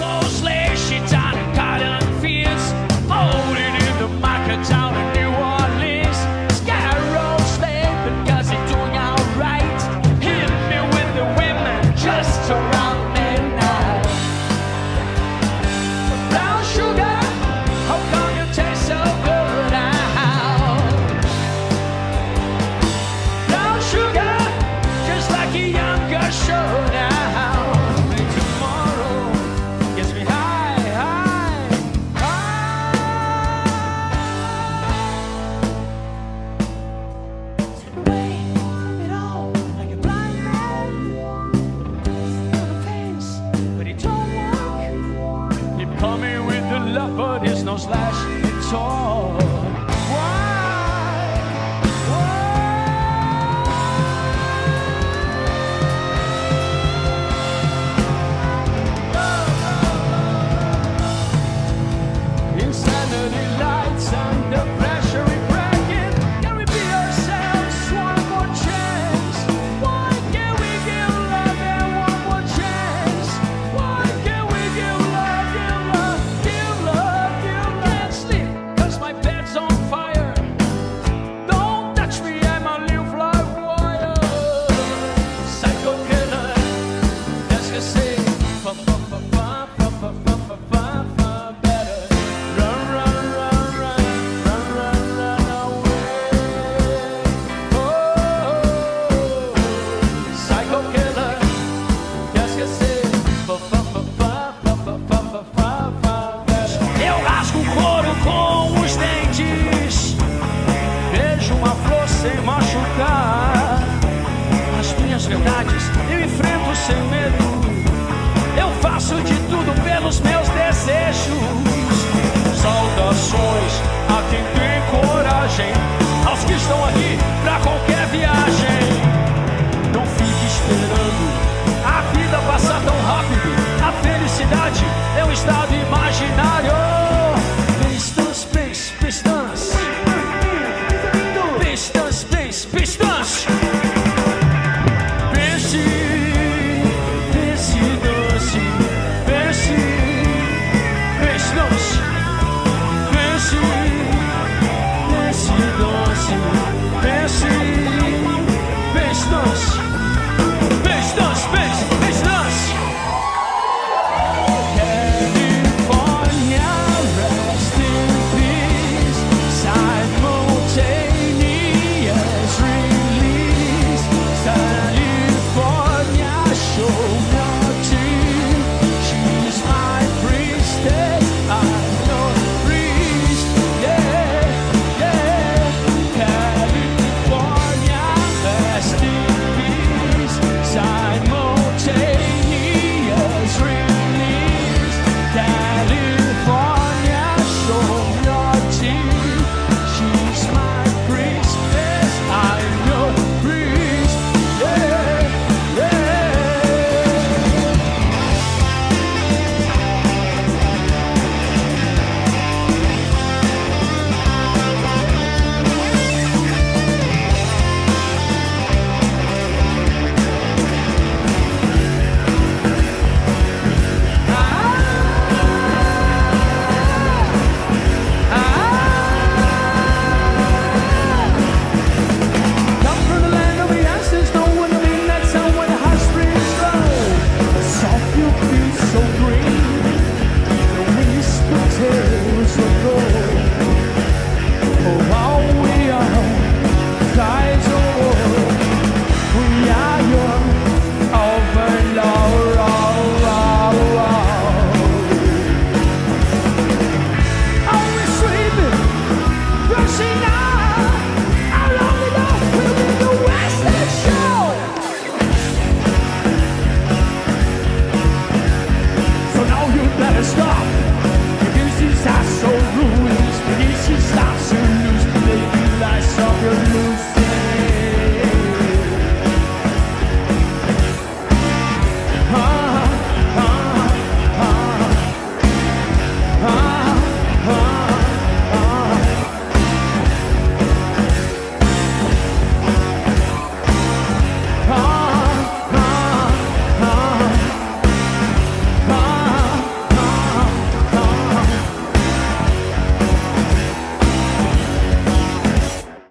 clothes lace, she tied in cotton fields, folded in the market town in New Orleans. Scarecrow sleeping 'cause he's doing alright. Hit me with the women just around midnight. Brown sugar, how come you taste so good now? Brown sugar, just like a younger should now. Tomorrow gets me high, high, high. Wait it all like a blind man. The face, but he don't walk. Keep coming with the love, but there's no slash at all. Insanity lights under pressure we breaking. Can we be ourselves one more chance? Why can't we give love and one more chance? Why can't we give love, give love, give love, give love? Can't sleep 'cause my bed's on fire. Don't touch me, I'm a live like wire. Psycho killer, that's gonna say fa fa fa fa fa fa fa fa fa fa. Better run, run, run, run, run, run, run away. Oh, psycho killer, qu'est-ce que c'est? Fa fa fa fa fa fa fa fa fa fa. Better. Eu rasgo o couro com os dentes, vejo uma flor sem machucar. As minhas verdades eu enfrento sem medo. Eu faço de tudo pelos meus desejos.